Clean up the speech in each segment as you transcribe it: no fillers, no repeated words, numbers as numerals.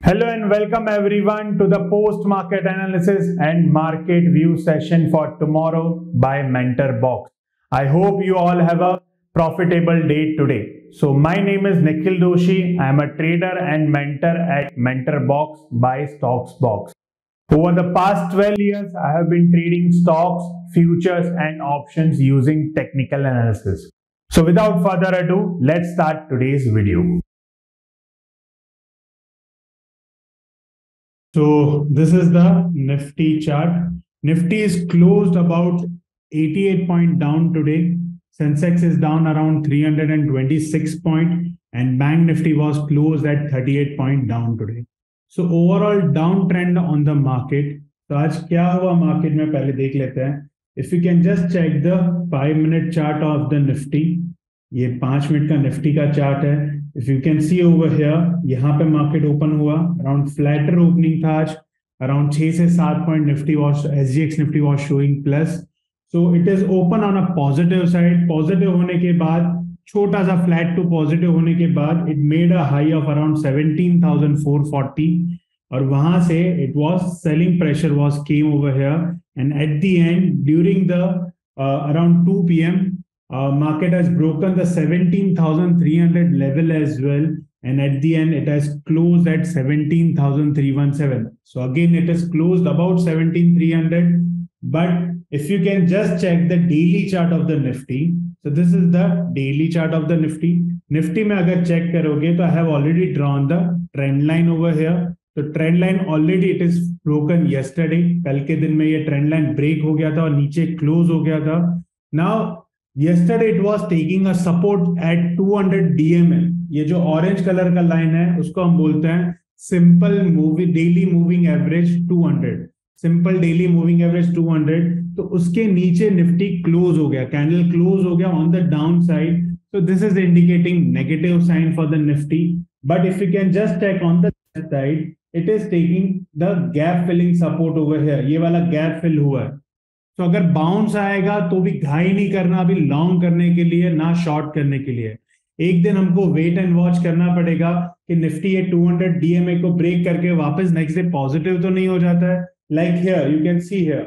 Hello and welcome everyone to the post-market analysis and market view session for tomorrow by MentorBox. I hope you all have a profitable day today. So my name is Nikhil Doshi. I am a trader and mentor at MentorBox by StocksBox. Over the past 12 years, I have been trading stocks, futures and options using technical analysis. So without further ado, let's start today's video. So this is the Nifty chart. Nifty is closed about 88 point down today. Sensex is down around 326 point and Bank Nifty was closed at 38 point down today. So overall downtrend on the market. तो आज क्या हुआ market में पहले देख लेते हैं. If you can just check the 5-minute chart of the Nifty. ये 5 मिनट का निफ्टी का चार्ट है. If you can see over here, यहाँ पे मार्केट ओपन हुआ अराउंड फ्लैटर ओपनिंग था आज. अराउंड 6 से 7 point Nifty was SGX Nifty was showing plus. So it is open on a positive side. Positive होने के बाद छोटा सा फ्लैट टू पॉजिटिव होने के बाद it made a high of around 17,440 और वहां से it was selling pressure was came over here and at the end during the around 2 PM market has broken the 17,300 level as well, and at the end it has closed at 17,317. So again it is closed about 17,300, but if you can just check the daily chart of the Nifty. So this is the daily chart of the Nifty. Nifty में अगर check करोगे तो I have already drawn the trend line over here. तो trend line already it is broken yesterday. कल के दिन में ये trend line break हो गया था और नीचे close हो गया था. Now yesterday it was taking a support at 200 DML. ये जो ऑरेंज कलर का लाइन है उसको हम बोलते हैं simple daily moving average 200. Simple daily moving average 200. तो उसके नीचे निफ्टी क्लोज हो गया, कैंडल क्लोज हो गया on the down side. So this is indicating negative sign for the Nifty. But if you can just check on the side, it is taking the gap filling support over here. ये वाला gap fill हुआ है. तो अगर bounce आएगा तो भी घाई नहीं करना अभी लॉन्ग करने के लिए, ना शॉर्ट करने के लिए. एक दिन हमको वेट एंड वॉच करना पड़ेगा कि निफ्टी ये 200 DMA को ब्रेक करके वापस नेक्स्ट डे पॉजिटिव तो नहीं हो जाता है. Like here you can see here,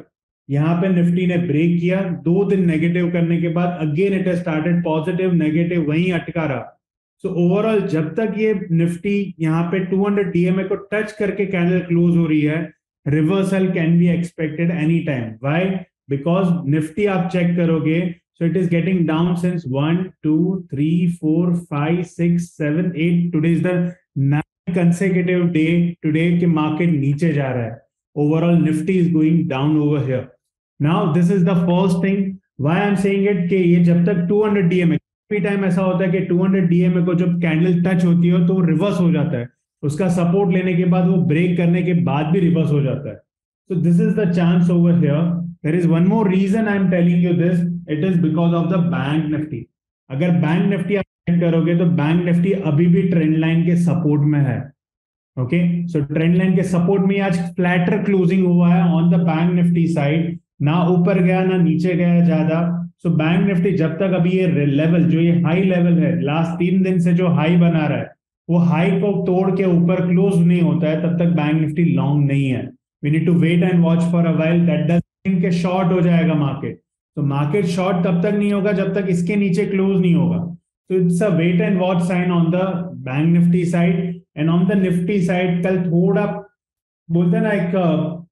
यहाँ पे निफ्टी ने ब्रेक किया, 2 दिन नेगेटिव करने के बाद again it has started positive, negative वहीं अटका रहा. सो ओवरऑल जब तक ये निफ्टी यहाँ पे 200 DMA को टच करके कैंडल क्लोज हो रही है, reversal can be expected any time. Why? Because Nifty आप चेक करोगे, so it is getting down since 1, 2, 3, 4, 5, 6, 7, 8. Today is the 9th consecutive day today कि market नीचे जा रहा है. Overall Nifty is going down over here. Now this is the first thing why I'm saying it कि ये जब तक 200 DMA काफी टाइम ऐसा होता है कि 200 DMA को जब कैंडल टच होती है तो रिवर्स हो जाता है. उसका सपोर्ट लेने के बाद वो ब्रेक करने के बाद भी रिवर्स हो जाता है. So this is the chance over here. There is one more reason I am telling you this. It is because of the Bank Nifty. अगर Bank Nifty आप चेक करोगे तो Bank Nifty अभी भी ट्रेंड लाइन के support में है. Okay, सो trend line के सपोर्ट में आज फ्लैटर क्लोजिंग हुआ है on the Bank Nifty side. ना ऊपर गया ना नीचे गया ज्यादा. सो Bank Nifty जब तक अभी ये लेवल जो ये हाई लेवल है, लास्ट 3 दिन से जो हाई बना रहा है, वो हाई को तोड़ के ऊपर क्लोज नहीं होता है, तब तक Bank Nifty लॉन्ग नहीं है. We need to wait and watch for a while. That doesn't mean के शॉर्ट हो जाएगा मार्केट. तो मार्केट शॉर्ट तब तक नहीं होगा जब तक इसके नीचे क्लोज नहीं होगा. तो it's a wait and watch sign on the Bank Nifty side. And on the Nifty side कल थोड़ा बोलते हैं ना एक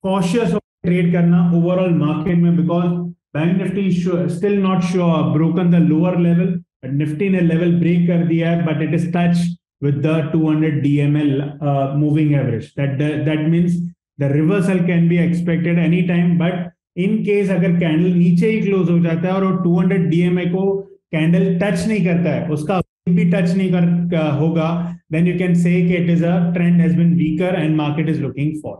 कॉशियस ट्रेड करना ओवरऑल मार्केट में, because Bank Nifty still not broken the lower level. Nifty ने लेवल ब्रेक कर दिया है but it is touch with the 200 DML moving average. That means the reversal can be expected any time. But in case अगर candle नीचे ही close हो जाता है और वो 200 DMA को कैंडल टच नहीं करता है, उसका भी टच नहीं होगा, then you can say कि it is a trend has been weaker and market is looking for.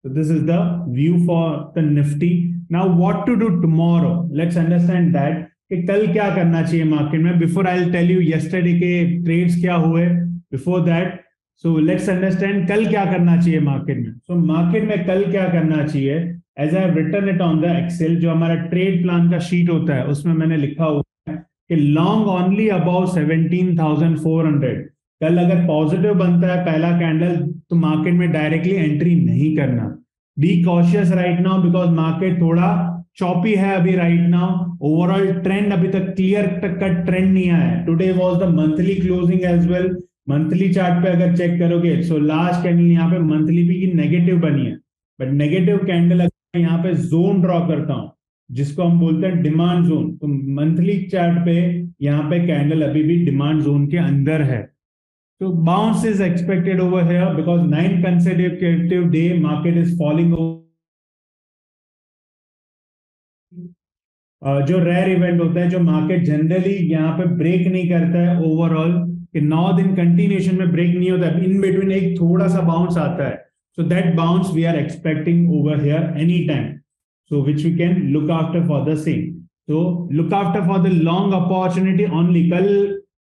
So this is the view for the Nifty. Now what to do tomorrow? Let's understand that कि कल क्या करना चाहिए market में. Before I'll tell you yesterday के trades क्या हुए. Before that, so let's understand कल क्या करना चाहिए मार्केट में. So मार्केट में कल क्या करना चाहिए, as I have written it on the Excel, जो हमारा ट्रेड प्लान का शीट होता है उसमें मैंने लिखा हुआ है कि लॉन्ग ओनली अबाउट 17,400. कल अगर पॉजिटिव बनता है पहला कैंडल तो मार्केट में डायरेक्टली एंट्री नहीं करना। Be cautious right now because market थोड़ा चॉपी है अभी राइट नाउ। ओवरऑल ट्रेंड अभी तक क्लियर कट ट्रेंड नहीं आया है। Today was the monthly closing as well. Monthly chart पे अगर चेक करोगे सो लास्ट कैंडल यहाँ पे मंथली भी की नेगेटिव बनी है, बट नेगेटिव कैंडल अगर यहाँ पे जोन ड्रॉ करता हूं जिसको हम बोलते हैं डिमांड जोन, तो मंथली चार्ट पे यहाँ पे कैंडल अभी भी डिमांड जोन के अंदर है। So bounce is expected over here because 9 consecutive day market is falling over. जो रेयर इवेंट होता है जो मार्केट जनरली यहाँ पे ब्रेक नहीं करता है ओवरऑल कि 9 दिन कंटिन्यूशन में ब्रेक नहीं होता है, इन बिटवीन एक थोड़ा सा बाउंस आता है। So that bounce we are expecting over here any time, so which we can look after for the same. तो look after for the long opportunity only. कल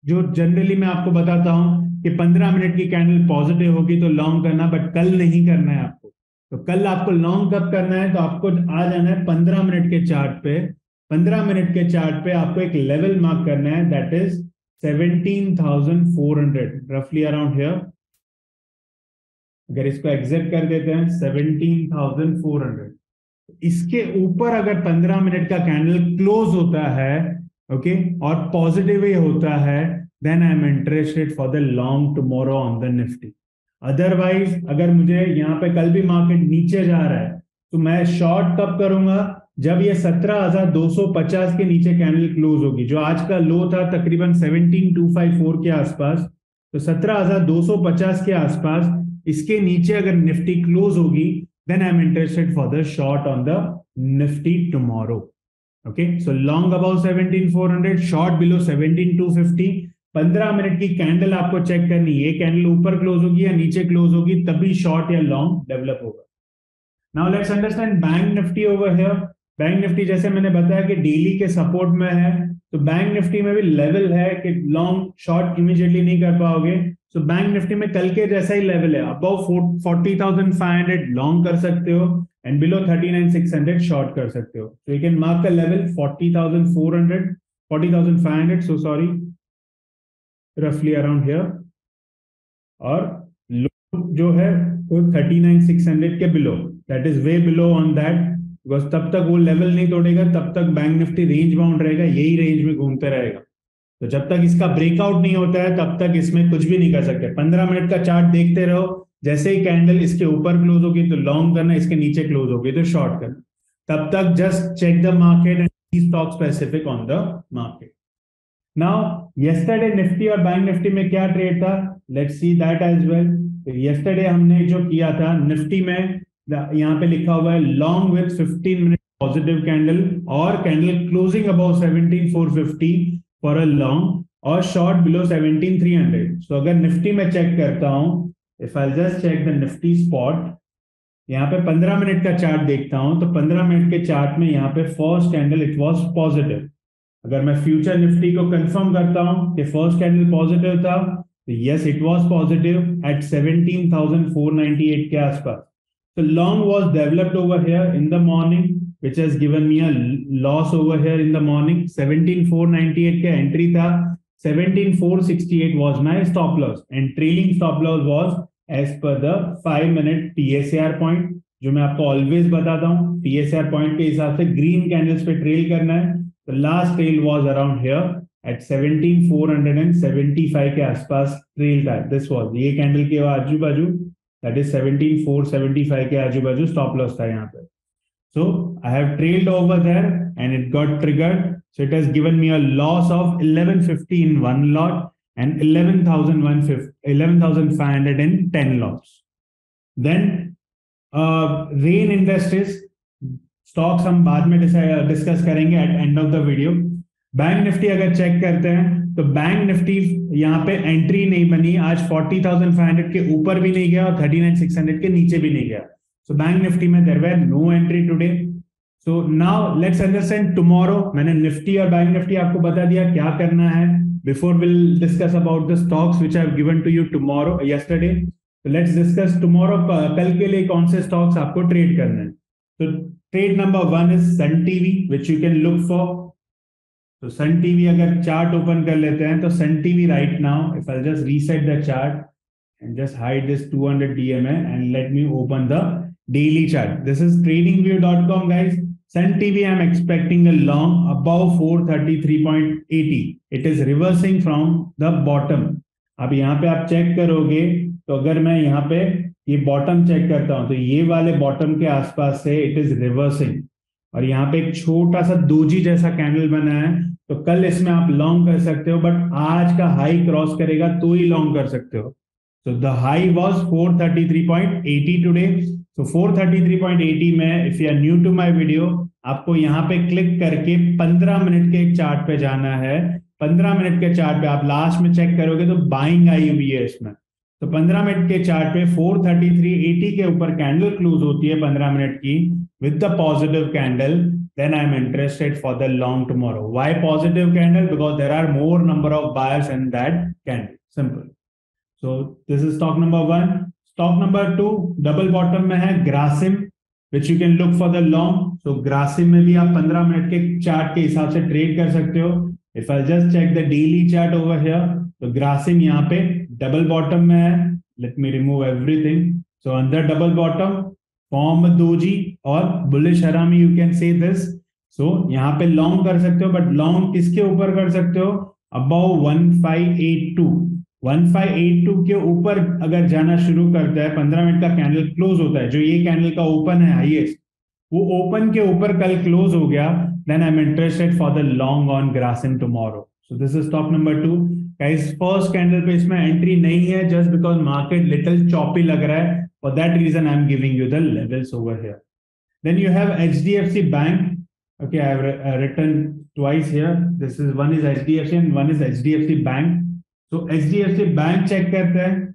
जो जनरली मैं आपको बताता हूं कि 15 मिनट की कैंडल पॉजिटिव होगी तो लॉन्ग करना, बट कल नहीं करना है आपको। तो कल आपको लॉन्ग कब करना है, तो आपको आ जाना है 15 मिनट के चार्ट पे। 15 मिनट के चार्ट पे आपको एक लेवल मार्क करना है, दैट इज 17,400 रफली अराउंड हियर। अगर इसको एग्जिट कर देते हैं 17,400, इसके ऊपर अगर 15 मिनट का कैंडल क्लोज होता है ओके और पॉजिटिव ही होता है, then I am interested for the long tomorrow on the Nifty. Otherwise अगर मुझे यहाँ पे कल भी मार्केट नीचे जा रहा है तो मैं शॉर्ट कब करूंगा, जब ये 17,250 के नीचे कैंडल क्लोज होगी। जो आज का लो था तकरीबन 17,254 के आसपास, तो 17,250 के आसपास इसके नीचे अगर निफ्टी क्लोज होगी then I am interested for the short on the Nifty tomorrow. Okay, so long above 17,400, short below 17,250। 15 minute की कैंडल आपको चेक करनी है, ये कैंडल ऊपर क्लोज होगी या नीचे क्लोज होगी तभी शॉर्ट या लॉन्ग डेवलप होगा। Now let's understand bank Nifty over here. Bank Nifty जैसे मैंने बताया कि डेली के सपोर्ट में है, तो बैंक निफ्टी में भी लेवल है कि लॉन्ग शॉर्ट इमीडिएटली नहीं कर पाओगे। सो बैंक निफ्टी में कल के जैसा ही लेवल है, अबव 40,500 लॉन्ग कर सकते हो एंड बिलो 39,600 शॉर्ट कर सकते हो। तो you can mark a level 40,400 40,500 so sorry रफली अराउंड हियर, और लो जो है वो 39,600 के below, that is way below on that, because तब तक वो लेवल नहीं तोड़ेगा तब तक बैंक निफ्टी रेंज बाउंड रहेगा, यही रेंज में घूमते रहेगा। तो जब तक इसका ब्रेकआउट नहीं होता है तब तक इसमें कुछ भी नहीं कर सकते। 15 मिनट का चार्ट देखते रहो, जैसे ही कैंडल इसके ऊपर क्लोज होगी तो लॉन्ग करना, इसके नीचे क्लोज होगी तो शॉर्ट करना। तब तक just check the market and stock specific on the market. Now yesterday Nifty और बैंक निफ्टी में क्या ट्रेड था, let's see that as well. तो यस्टरडे हमने जो किया था निफ्टी में, यहाँ पे लिखा हुआ है long with 15 minute positive candle और candle closing about 17,450 for a long और शॉर्ट बिलो 17,300। सो अगर निफ्टी में चेक करता हूं, if I just check the Nifty spot, यहाँ पे 15 मिनट का चार्ट देखता हूं तो 15 मिनट के चार्ट में यहाँ पे first candle it was positive. अगर मैं फ्यूचर निफ्टी को कंफर्म करता हूं कि फर्स्ट कैंडल पॉजिटिव था, तो yes it was positive at 17,498 के आसपास। So long was developed over here in the morning, which has given me a loss over here in the morning. 17,498 का entry था, 17,468 was my stop loss and trailing stop loss was as per the 5-minute PSR point, जो मैं आपको always बताता हूँ। PSR point के हिसाब से ग्रीन कैंडल्स पे ट्रेल करना है। तो last trail was around here eight 17,475 के आसपास ट्रेल था। दिस वाज ये कैंडल के आजू बाजू, that is 17,475 के आजू बाजू स्टॉप लॉस था यहाँ पे। So I have trailed over there and it got triggered. So it has given me a loss of 1150 in one lot and 11,510 lots. Then Rain Industries stocks हम बाद में discuss करेंगे at end of the video. Bank Nifty अगर check करते हैं तो bank Nifty यहाँ पे एंट्री नहीं बनी, आज 40,500 के ऊपर भी नहीं गया और 39,600 के नीचे भी नहीं गया। सो बैंक निफ्टी में there were no entry today. So now let's understand tomorrow. मैंने निफ्टी और बैंक निफ्टी आपको बता दिया क्या करना है। Before will discuss about the stocks which I have given to you tomorrow yesterday, तो लेट्स डिस्कस टुमारो कल के लिए कौन से स्टॉक्स आपको ट्रेड करने हैं। तो trade number 1 is Sun TV which you can look for. तो सन टीवी अगर चार्ट ओपन कर लेते हैं तो Sun TV right now, if I just reset the chart and just hide this 200 DMA and let me open the daily chart. This is tradingview.com, guys. Sun TV, I'm expecting a long above 433.80. It is reversing from the bottom. अब यहाँ पे आप check करोगे तो अगर मैं यहाँ पे ये बॉटम चेक करता हूं तो ये वाले बॉटम के आसपास से इट इज रिवर्सिंग, और यहाँ पे एक छोटा सा दोजी जैसा कैंडल बना है, तो कल इसमें आप लॉन्ग कर सकते हो, बट आज का हाई क्रॉस करेगा तो ही लॉन्ग कर सकते हो. So the high was 433.80 today. So 433.80 में if you are new to my video, आपको यहाँ पे क्लिक करके 15 मिनट के चार्ट पे जाना है. 15 मिनट के चार्ट पे आप लास्ट में चेक करोगे तो बाइंग आई हुई है इसमें. तो 15 मिनट के चार्ट पे 433.80 के ऊपर कैंडल क्लोज होती है 15 मिनट की with the positive candle, then I am interested for the long tomorrow. Why positive candle? Because there are more number of buyers in that candle. Simple. So this is stock number 1. Stock number 2 double bottom में है Grasim, which you can look for the long. So Grasim में भी आप 15 minute के chart के हिसाब से trade कर सकते हो. If I just check the daily chart over here, तो Grasim यहाँ पे डबल बॉटम में है. Let me remove everything. So under double bottom form doji और बुलिश हरामी, you can say this. So यहाँ पे लॉन्ग कर सकते हो, बट लॉन्ग किसके ऊपर कर सकते हो? Above 1582. 1582 के ऊपर अगर जाना शुरू करता है, 15 मिनट का कैंडल क्लोज होता है, जो ये कैंडल का ओपन है हाईएस्ट, वो ओपन के ऊपर कल क्लोज हो गया, then I am interested for the long on Grasim tomorrow. So this is stock number 2. Guys first candle पे इसमें एंट्री नहीं है, just because market little choppy लग रहा है. For that reason I am giving you the levels over here. Then you have HDFC bank. Okay, I have written twice here. This is one is HDFC and one is HDFC Bank. So HDFC bank cheque करते हैं,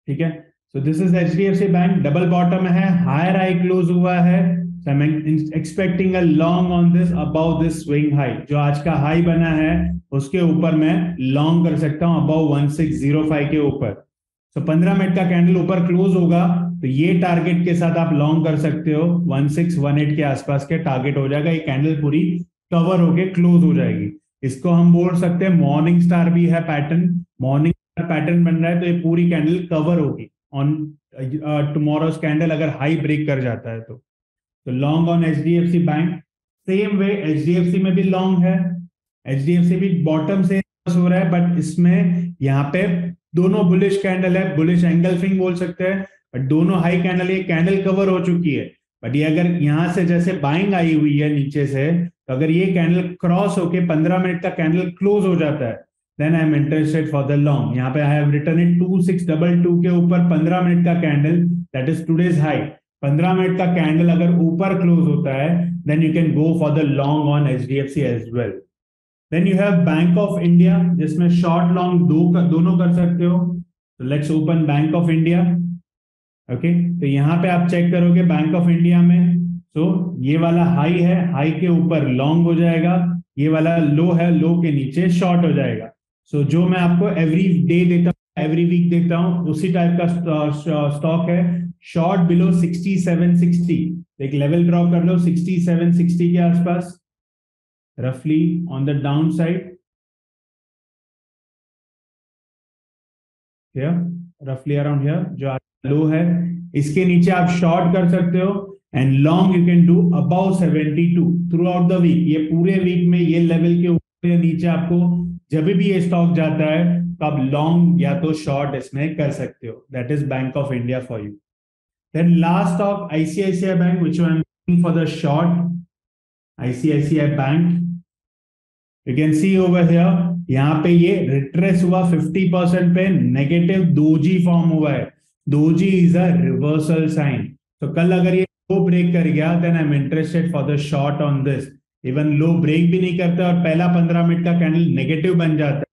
ठीक है. So this is HDFC bank, double bottom है, higher high close हुआ है. So I'm expecting a long on this above this swing high. जो आज का हाई बना है उसके ऊपर मैं लॉन्ग कर सकता हूं above 1605 के ऊपर. So 15 मिनट का कैंडल ऊपर क्लोज होगा तो ये टारगेट के साथ आप लॉन्ग कर सकते हो. 1618 के आसपास के टारगेट हो जाएगा, ये कैंडल पूरी कवर होके क्लोज हो जाएगी. इसको हम बोल सकते हैं मॉर्निंग स्टार भी है पैटर्न. मॉर्निंग स्टार पैटर्न बन रहा है तो ये पूरी कैंडल कवर होगी ऑन टुमारोज कैंडल अगर हाई ब्रेक कर जाता है तो. Long on HDFC bank. Same way HDFC में भी लॉन्ग है. HDFC भी बॉटम से हो रहा है, बट इसमें यहाँ पे दोनों बुलिश कैंडल है, बुलिश एंगल्फिंग बोल सकते हैं, बट दोनों हाई कैंडल, ये कैंडल कवर हो चुकी है. बट ये अगर यहां से जैसे बाइंग आई हुई है नीचे से, तो अगर ये कैंडल क्रॉस होके 15 मिनट का कैंडल क्लोज हो जाता है, then I am interested for the long. यहाँ पे आई हैव रिटन इट 2622 के ऊपर 15 मिनट का candle, that is today's high. 15 minute का कैंडल अगर ऊपर क्लोज होता है, then you can go for the long on HDFC as well. Then you have Bank of India, जिसमें शॉर्ट लॉन्ग दोनों कर सकते हो. Let's open Bank of India. Okay, तो यहाँ पे आप चेक करोगे बैंक ऑफ इंडिया में, तो ये वाला हाई है, हाई के ऊपर लॉन्ग हो जाएगा, ये वाला लो है, लो के नीचे शॉर्ट हो जाएगा. सो जो मैं आपको एवरी डे देता हूँ, एवरी वीक देता हूँ, उसी टाइप का स्टॉक है. शॉर्ट बिलो 6760, एक लेवल ड्रॉ कर लो 6760 के आसपास, रफली ऑन द डाउन साइड, रफली अराउंड हियर जो लो है, इसके नीचे आप शॉर्ट कर सकते हो. And long you can do about 72 throughout the week. ये पूरे वीक में ये लेवल के ऊपर या नीचे आपको जब भी ये स्टॉक जाता है तो आप लॉन्ग या तो शॉर्ट इसमें कर सकते हो. That is Bank of India for you. Then last stock ICICI bank, which I am looking for the short. ICICI bank, you can see over here, यहाँ पे ये रिट्रेस हुआ 50% पे, नेगेटिव दोजी फॉर्म हुआ है. Doji is a reversal sign. तो कल अगर ये लो ब्रेक कर गया, then I am interested for the short on this. Even low break भी नहीं करता और पहला 15 मिनट का कैंडल नेगेटिव बन जाता है,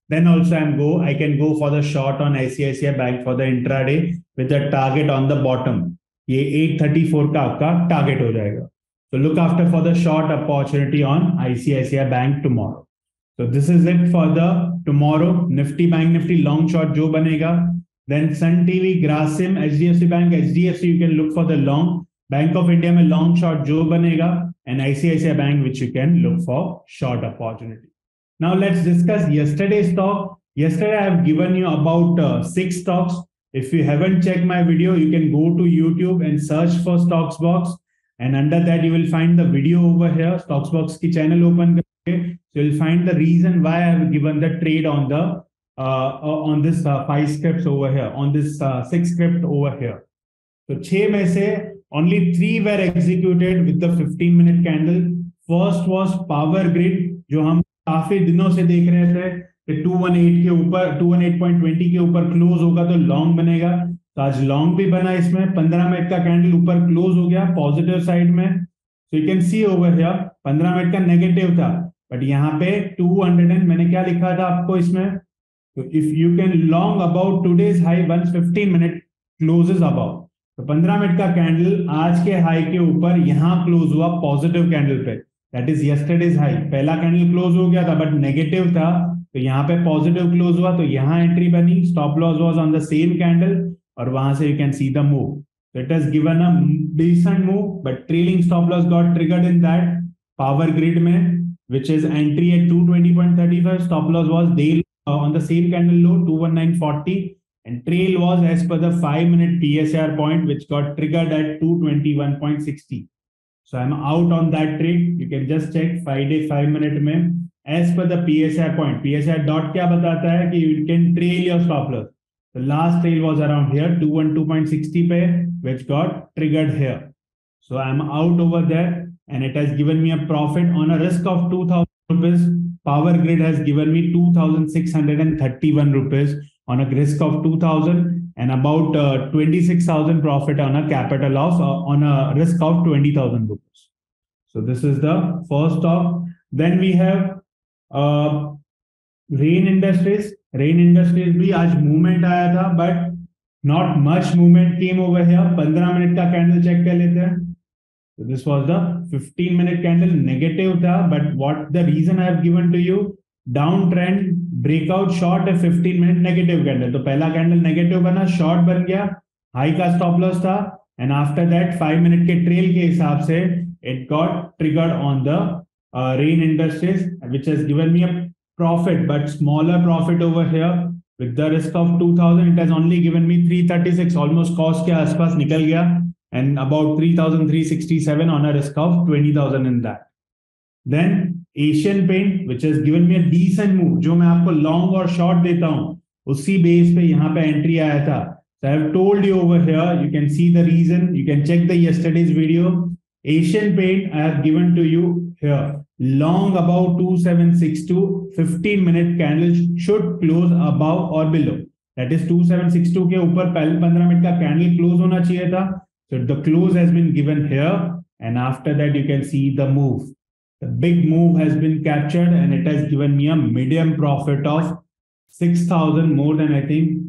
then also I can go for the short on ICICI bank for the intraday with the target on the bottom. ये 834 का आपका टारगेट हो जाएगा. So look after for the short opportunity on ICICI Bank tomorrow. So this is it for the tomorrow. Nifty, Bank Nifty, long short जो बनेगा. Then Sun TV, Grasim, HDFC Bank, HDFC you can look for the long. Bank of India में long short जो बनेगा. and ICICI Bank, which you can look for short opportunity. Now let's discuss yesterday's stock. Yesterday I have given you about 6 stocks. If you haven't checked my video, you can go to YouTube and search for Stocks Box, and under that you will find the video over here. Stocks Box ki channel open karke, so you'll find the reason why I have given the trade on the on this 5 scripts over here, on this 6 script over here. So 6 में से only 3 were executed with the 15-minute candle. First was Power Grid, जो हम काफी दिनों से देख रहे थे कि 218 के ऊपर 218.20 के ऊपर क्लोज होगा तो लॉन्ग बनेगा. तो आज लॉन्ग भी बना इसमें. 15 मिनट का कैंडल ऊपर क्लोज हो गया पॉजिटिव साइड में. So you can see over here 15 minute का नेगेटिव था, बट यहाँ पे 200 एंड मैंने क्या लिखा था आपको इसमें, तो if you can long about today's high once 15 minute closes about. तो 15 मिनट का कैंडल आज के हाई के ऊपर यहाँ क्लोज हुआ पॉजिटिव कैंडल पे, दैट इज यस्टरडेज हाई. पहला कैंडल क्लोज हो गया था बट नेगेटिव था, तो यहाँ पे पॉजिटिव क्लोज हुआ, तो यहाँ एंट्री बनी. Stop loss was on the same candle और वहां से you can see the move. So it has given a decent move, but trailing stop loss got triggered in that Power Grid में, which is entry at 220.35. Stop loss was day on the same candle low 219.40, and trail was as per the 5-minute PSR point, which got triggered at 221.60. So I'm out on that trade. You can just check 5-day 5-minute में as per the PSR point. PSR dot क्या बताता है कि you can trail your stop loss. The last trail was around here 212.60 पे, which got triggered here. So I'm out over there, and it has given me a profit on a risk of 2,000 rupees. Power Grid has given me 2,631 rupees on a risk of 2,000, and about 26,000 profit on a capital of on a risk of 20,000 rupees. So this is the first stock. Then we have Rain Industries. Rain Industries भी आज movement आया था, but not much movement came over here. 15 minute का candle check कर लेते हैं. So this was the 15-minute candle, negative था, but what the reason I have given to you, downtrend breakout short है 15-minute negative candle. तो पहला candle negative बना, short बन गया, हाई का स्टॉप लॉस था, and after that 5 मिनट के ट्रेल के हिसाब से it got triggered on the Rain Industries, which has given me a profit, but smaller profit over here with the risk of 2,000. It has only given me 336, almost cost के आसपास निकल गया, and about 3,367 on a risk of 20,000 in that. Then Asian Paint, which has given me a decent move, जो मैं आपको long और short देता हूँ उसी बेस पे यहाँ पे एंट्री आया था. So I have told you over here, you can see the reason, you can check the yesterday's video. Asian Paint I have given to you here. Long about 2762, 15-minute candle should close above or below. That is 2762 के ऊपर पहले 15 minute का candle close होना चाहिए था. So the close has been given here, and after that you can see the move. The big move has been captured, and it has given me a medium profit of 6,000, more than I think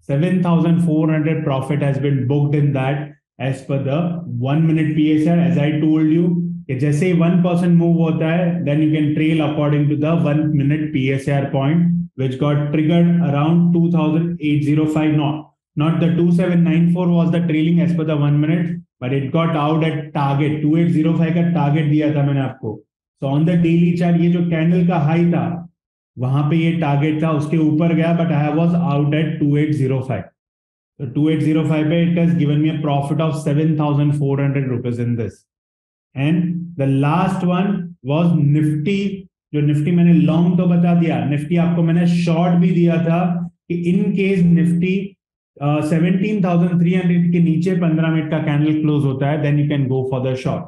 7,400 profit has been booked in that as per the 1-minute PSR. As I told you, जैसे ही 1% move होता है, then you can trail according to the 1-minute PSR point, which got triggered around 2,805. Not the 2,794 was the trailing as per the 1 minute, but it got out at target 2,805 का target दिया था मैंने आपको. So on the daily chart ये जो candle का high था वहां पे ये टारगेट था, उसके ऊपर गया, but I was out at 2,805. So 2,805 पे it has given me a profit of 7,400 rupees in this. And the last one was Nifty. जो निफ्टी मैंने लॉन्ग तो बता दिया, निफ्टी आपको मैंने शॉर्ट भी दिया था कि इन केस निफ्टी 17,300 के नीचे 15 मिनट का कैंडल क्लोज होता है, then you can go for the short.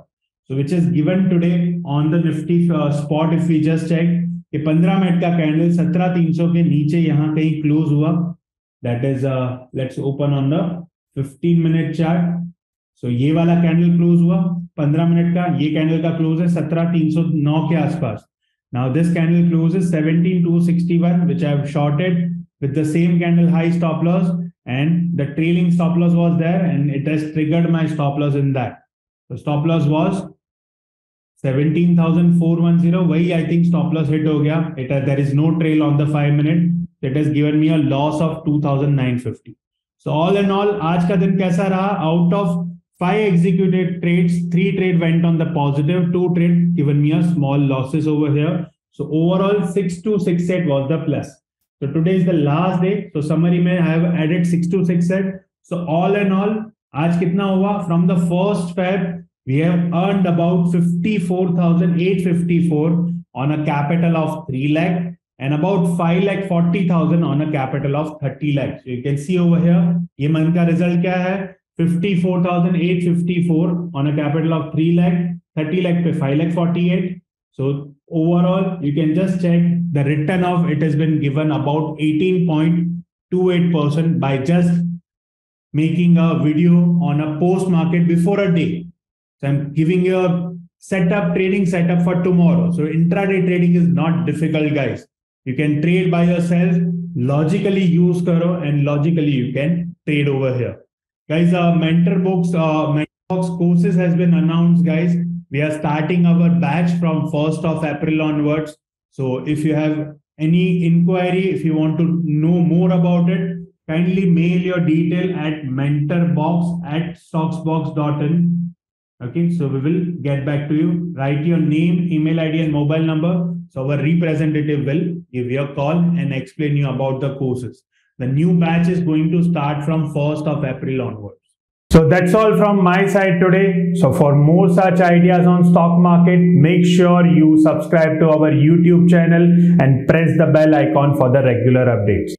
So which is given today on the Nifty spot. If we just check कि 15 मिनट का कैंडल 17,300 के नीचे यहाँ कहीं क्लोज हुआ. That is let's open on the 15-minute chart. So ये वाला candle close हुआ 15 मिनट का, ये कैंडल का क्लोज है 17,309 के आसपास. Now this candle closes 17,261, which I have shorted with the same candle high stop loss, and the trailing stop loss was there, and it has triggered my stop loss in that. The stop loss was 17,410. वही I think stop loss hit हो गया. There is no trail on the 5 minute. It has given me a loss of 2,950. So all in all, आज का दिन कैसा रहा? Out of 5 executed trades, 3 trade went on the positive, 2 trade given me a small losses over here. So overall 6268 was the plus. So today is the last day. So summary mein I have added 6268. So all in all, आज कितना हुआ? From the 1st Feb, we have earned about 54,854 on a capital of 3 lakh and about 5,40,000 on a capital of 30 lakh. So you can see over here, ये month का result क्या है? 54,854 on a capital of 3 lakh, 30 lakh पे 5,48,000. So overall, you can just check the return of it has been given about 18.28% by just making a video on a post market before a day. So I'm giving you a trading setup for tomorrow. So intraday trading is not difficult, guys. You can trade by yourself, logically use karo, and logically you can trade over here. Guys, Mentorbox courses has been announced, guys. We are starting our batch from 1st of April onwards. So if you have any inquiry, if you want to know more about it, kindly mail your detail at mentorbox@stocksbox.in. Okay, so we will get back to you. Write your name, email ID, and mobile number. So our representative will give you a call and explain you about the courses. The new batch is going to start from 1st of April onwards. So that's all from my side today. So for more such ideas on stock market, make sure you subscribe to our YouTube channel and press the bell icon for the regular updates.